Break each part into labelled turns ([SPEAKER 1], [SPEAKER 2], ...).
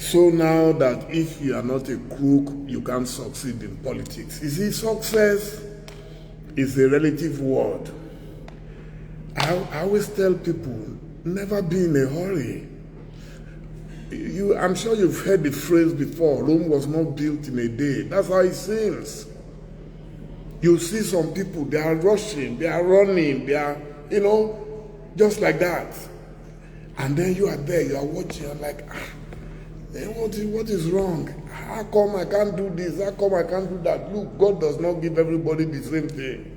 [SPEAKER 1] So now that if you are not a crook, you can't succeed in politics. You see, success is a relative word. I always tell people, never be in a hurry. I'm sure you've heard the phrase before, Rome was not built in a day. That's how it seems. You see some people, they are rushing, they are running, they are, just like that. And then you are there, you are watching, you're like, what is wrong? How come I can't do this? How come I can't do that? Look, God does not give everybody the same thing.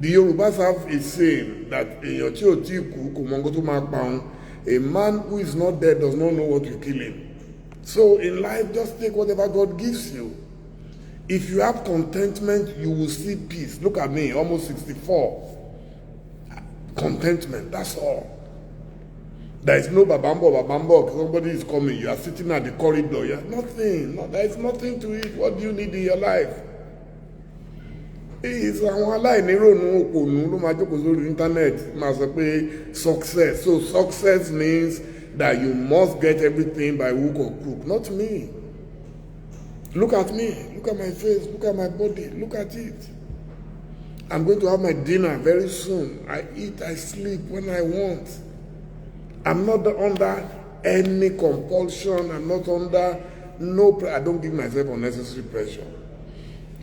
[SPEAKER 1] The Yorubas have a saying that a man who is not dead does not know what will kill him. So in life, just take whatever God gives you. If you have contentment, you will see peace. Look at me, almost 64. Contentment, that's all. There is no babambo, somebody is coming, you are sitting at the corridor, you have nothing, there is nothing to it. What do you need in your life? It's internet, success. So success means that you must get everything by hook or crook. Not me. Look at me, look at my face, look at my body, look at it. I'm going to have my dinner very soon. I eat, I sleep when I want. I'm not under any compulsion. I'm not under I don't give myself unnecessary pressure.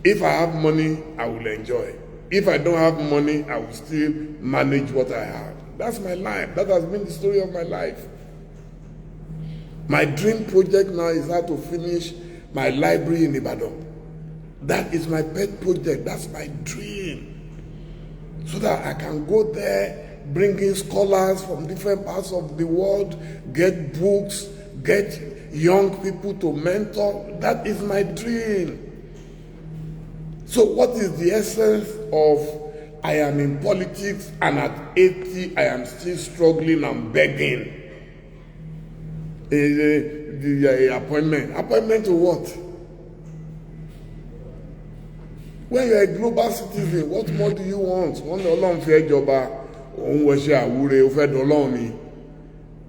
[SPEAKER 1] If I have money, I will enjoy. If I don't have money, I will still manage what I have. That's my life. That has been the story of my life. My dream project now is how to finish my library in Ibadan. That is my pet project. That's my dream. So that I can go there, bring in scholars from different parts of the world, get books, get young people to mentor. That is my dream. So what is the essence of I am in politics and at 80 I am still struggling and begging? The appointment. Appointment to what? When you are a global citizen, what more do you want?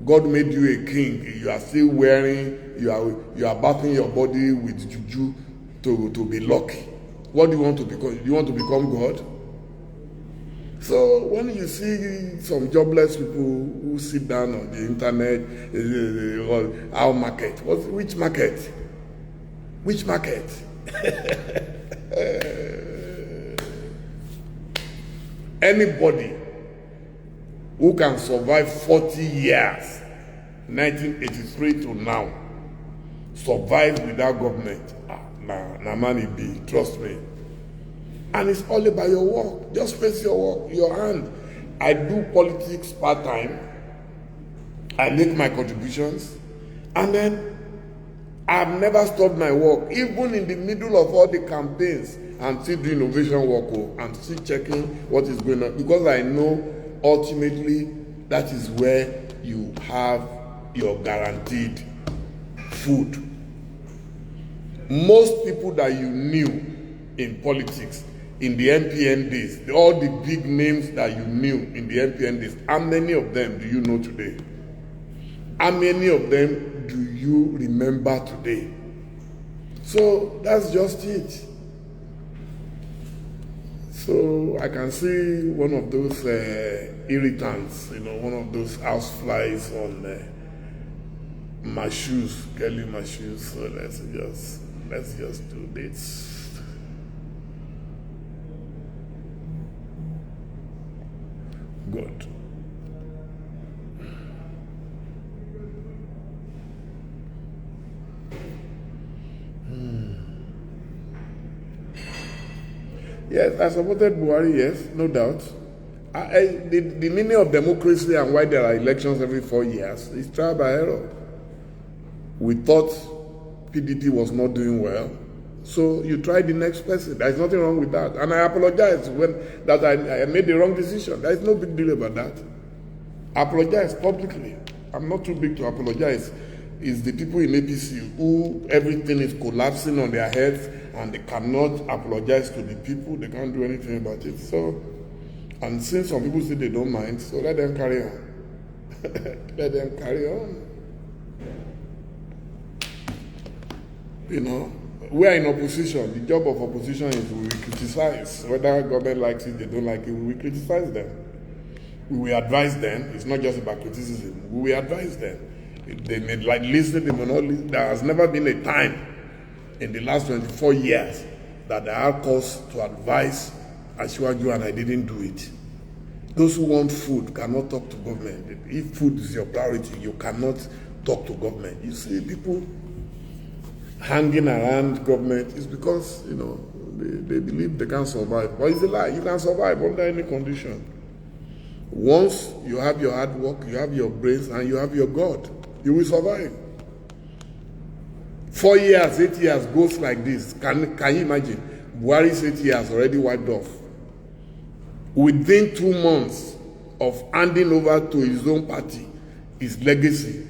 [SPEAKER 1] God made you a king. You are still wearing, you are bathing your body with juju to be lucky. What do you want to become? Do you want to become God? So when you see some jobless people who sit down on the internet, our market, which market? Which market? Anybody who can survive 40 years, 1983 to now, survive without government, na money be, trust me. And it's all about your work. Just face your work, your hand. I do politics part-time. I make my contributions. And then I've never stopped my work. Even in the middle of all the campaigns, I'm still doing innovation work. I'm still checking what is going on. Because I know ultimately that is where you have your guaranteed food. Most people that you knew in politics, in the MPN days, all the big names that you knew in the MPN days, how many of them do you know today? How many of them do you remember today? So that's just it. So I can see one of those irritants, one of those house flies on my shoes, curling my shoes. So let's just do this. Good. Yes, I supported Buhari, yes, no doubt. The meaning of democracy and why there are elections every 4 years is trial by error. We thought PDP was not doing well, so you try the next person. There is nothing wrong with that. And I apologize that I made the wrong decision. There is no big deal about that. I apologize publicly. I'm not too big to apologize. It's the people in APC who everything is collapsing on their heads and they cannot apologize to the people. They can't do anything about it. So, and since some people say they don't mind, so let them carry on. Let them carry on. You know, we are in opposition. The job of opposition is we criticize. Whether government likes it, they don't like it, we criticize them. We will advise them. It's not just about criticism. We will advise them. They may like listen, they may not listen. There has never been a time in the last 24 years that I had cause to advise Asiwaju and I didn't do it. Those who want food cannot talk to government. If food is your priority, you cannot talk to government. You see people hanging around government is because, you know, they believe they can survive. But it's a lie. You can survive under any condition. Once you have your hard work, you have your brains, and you have your God, you will survive. 4 years, 8 years goes like this. Can you imagine? Buhari's 8 years already wiped off. Within 2 months of handing over to his own party, his legacy,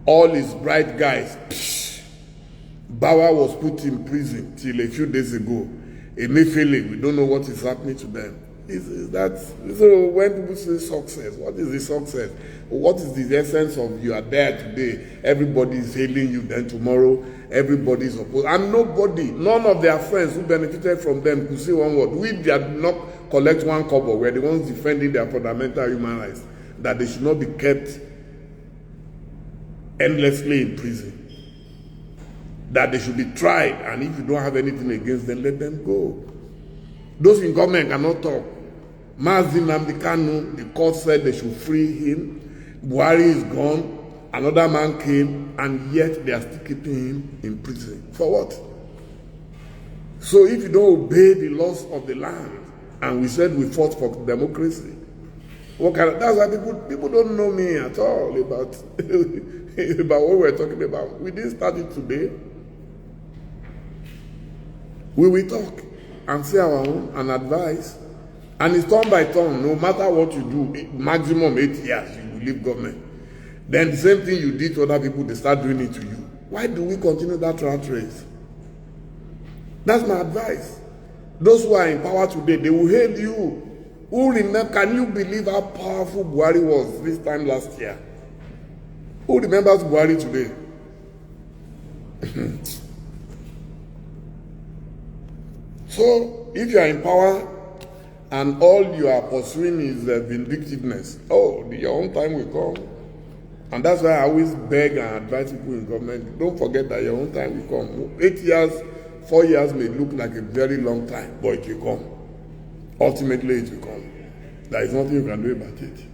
[SPEAKER 1] all his bright guys, Bawa was put in prison till a few days ago. Emefiele, we don't know what is happening to them. Is that so? When people say success, what is the success? What is the essence of you are there today? Everybody is hailing you. Then tomorrow, everybody is opposed, and nobody, none of their friends who benefited from them could say one word. We did not collect one kobo. We're the ones defending their fundamental human rights, that they should not be kept endlessly in prison, that they should be tried, and if you don't have anything against them, let them go. Those in government cannot talk. Mazi Nnamdi Kanu, the court said they should free him. Buhari is gone. Another man came, and yet they are still keeping him in prison. For what? So if you don't obey the laws of the land, and we said we fought for democracy, what kind of, that's why people don't know me at all about, about what we're talking about. We didn't start it today. We will talk and say our own and advise. And it's turn by turn. No matter what you do, maximum 8 years, you will leave government. Then the same thing you did to other people, they start doing it to you. Why do we continue that rat race? That's my advice. Those who are in power today, they will hail you. Who remember? Can you believe how powerful Buhari was this time last year? Who remembers Buhari today? So, if you are in power and all you are pursuing is vindictiveness, your own time will come. And that's why I always beg and advise people in government, don't forget that your own time will come. 8 years, 4 years may look like a very long time, but it will come. Ultimately, it will come. There is nothing you can do about it.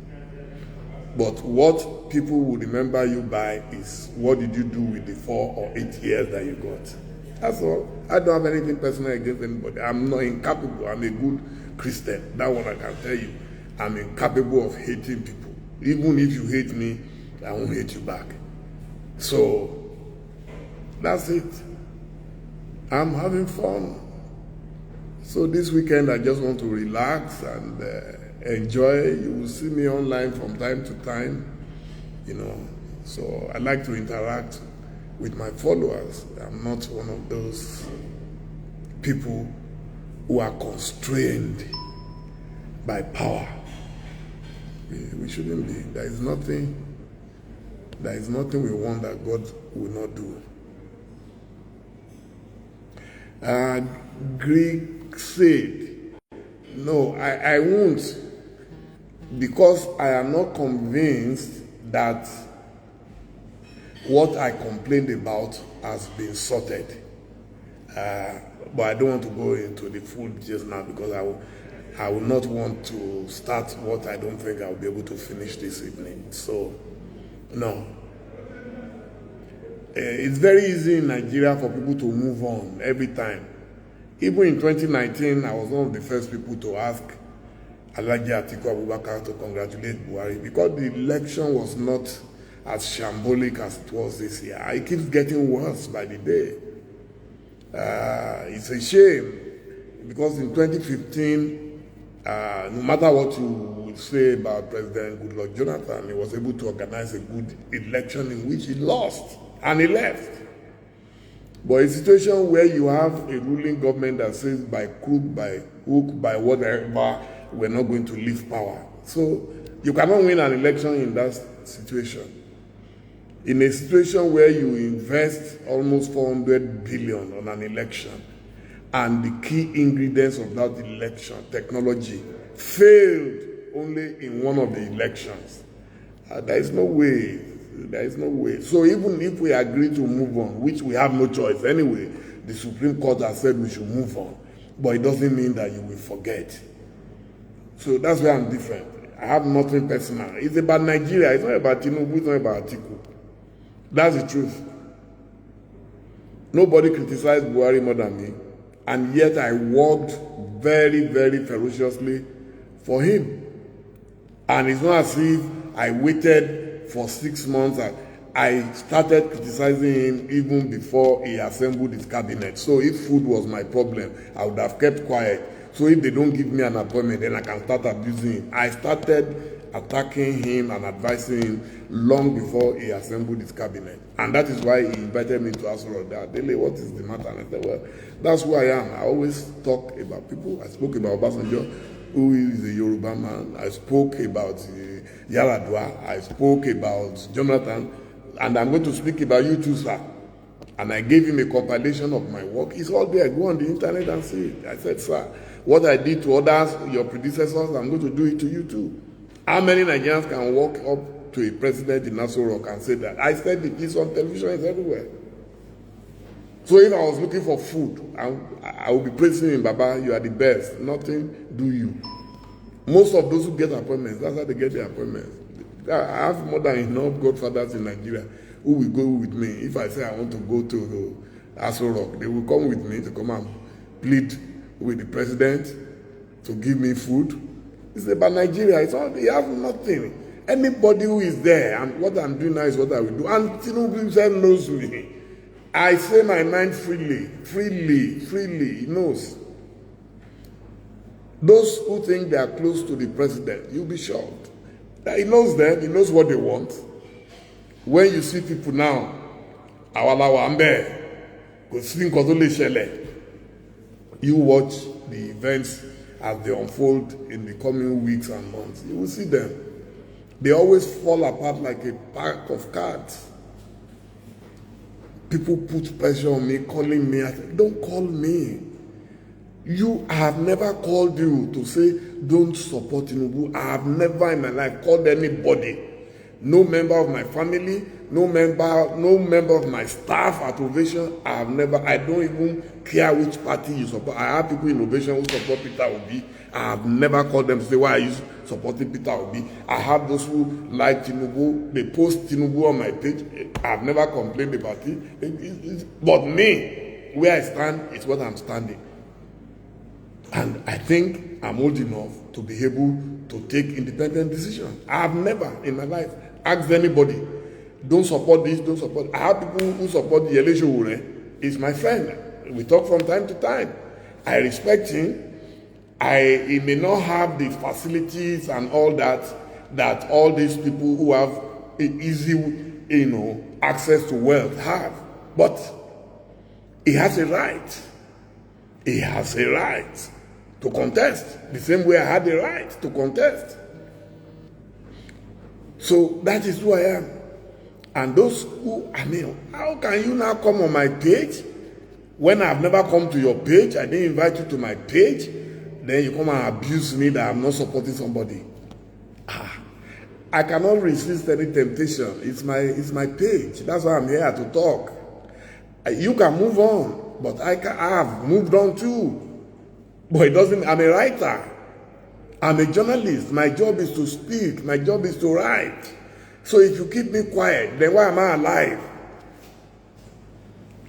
[SPEAKER 1] But what people will remember you by is what did you do with the 4 or 8 years that you got. That's all. I don't have anything personal against anybody. I'm not incapable. I'm a good Christian. That one I can tell you. I'm incapable of hating people. Even if you hate me, I won't hate you back. So, that's it. I'm having fun. So this weekend I just want to relax and enjoy. You will see me online from time to time, you know. So I like to interact with my followers. I'm not one of those people who are constrained by power. We shouldn't be. There is nothing we want that God will not do. Greek said, no, I won't, because I am not convinced that what I complained about has been sorted. But I don't want to go into the full details now, because I will not want to start what I don't think I'll be able to finish this evening. So, no. It's very easy in Nigeria for people to move on every time. Even in 2019, I was one of the first people to ask Alhaji Atiku Abubakar to congratulate Buhari, because the election was not as shambolic as it was this year. It keeps getting worse by the day. It's a shame, because in 2015, no matter what you would say about President Goodluck Jonathan, he was able to organize a good election in which he lost and he left. But a situation where you have a ruling government that says by crook, by hook, by whatever, we're not going to leave power. So you cannot win an election in that situation. In a situation where you invest almost 400 billion on an election, and the key ingredients of that election, technology, failed only in one of the elections, there is no way. There is no way. So even if we agree to move on, which we have no choice anyway, the Supreme Court has said we should move on, but it doesn't mean that you will forget. So that's where I'm different. I have nothing personal. It's about Nigeria. It's not about Tinubu. It's not about Atiku. That's the truth. Nobody criticized Buhari more than me, and yet I worked very, very ferociously for him. And it's not as if I waited for 6 months. I started criticizing him even before he assembled his cabinet. So if food was my problem, I would have kept quiet. So if they don't give me an appointment, then I can start abusing him. I started attacking him and advising him long before he assembled his cabinet. And that is why he invited me to ask Dele, what is the matter? And I said, well, that's who I am. I always talk about people. I spoke about Obasanjo, who is a Yoruba man. I spoke about Yaradua. I spoke about Jonathan. And I'm going to speak about you too, sir. And I gave him a compilation of my work. It's all there. Go on the internet and see it. I said, sir, what I did to others, your predecessors, I'm going to do it to you too. How many Nigerians can walk up to a president in Nassau Rock and say that? I said it. It's on television. It's everywhere. So if I was looking for food, I would be praising him, Baba, you are the best. Nothing do you. Most of those who get appointments, that's how they get their appointments. I have more than enough godfathers in Nigeria who will go with me. If I say I want to go to Nassau Rock, they will come with me to come and plead with the president to give me food. It's about Nigeria. It's all, they have nothing. Anybody who is there, and what I'm doing now is what I will do. And Tinubu himself knows me. I say my mind freely. He knows. Those who think they are close to the president, you'll be shocked. He knows them. He knows what they want. When you see people now, you watch the events as they unfold in the coming weeks and months. You will see them. They always fall apart like a pack of cards. People put pressure on me, calling me. I say, don't call me. I have never called you to say, don't support Tinubu. I have never in my life called anybody. No member of my family, no member of my staff at Ovation. I don't even care which party you support. I have people in Ovation who support Peter Obi. I have never called them to say, why are you supporting Peter Obi? I have those who like Tinubu. They post Tinubu on my page. I have never complained about it. But me, where I stand is what I'm standing. And I think I'm old enough to be able to take independent decisions. I have never in my life asked anybody, don't support this, don't support. I have people who support the Dele Sowore. He's my friend. We talk from time to time. I respect him. He may not have the facilities and all that all these people who have easy, access to wealth have. But he has a right. He has a right to contest, the same way I had the right to contest. So that is who I am. And those who, how can you now come on my page when I've never come to your page? I didn't invite you to my page. Then you come and abuse me that I'm not supporting somebody. I cannot resist any temptation. It's my page. That's why I'm here to talk. You can move on, but I have moved on too. But it doesn't. I'm a writer. I'm a journalist. My job is to speak. My job is to write. So if you keep me quiet, then why am I alive?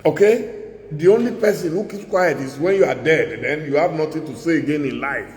[SPEAKER 1] Okay? The only person who keeps quiet is when you are dead, and then you have nothing to say again in life.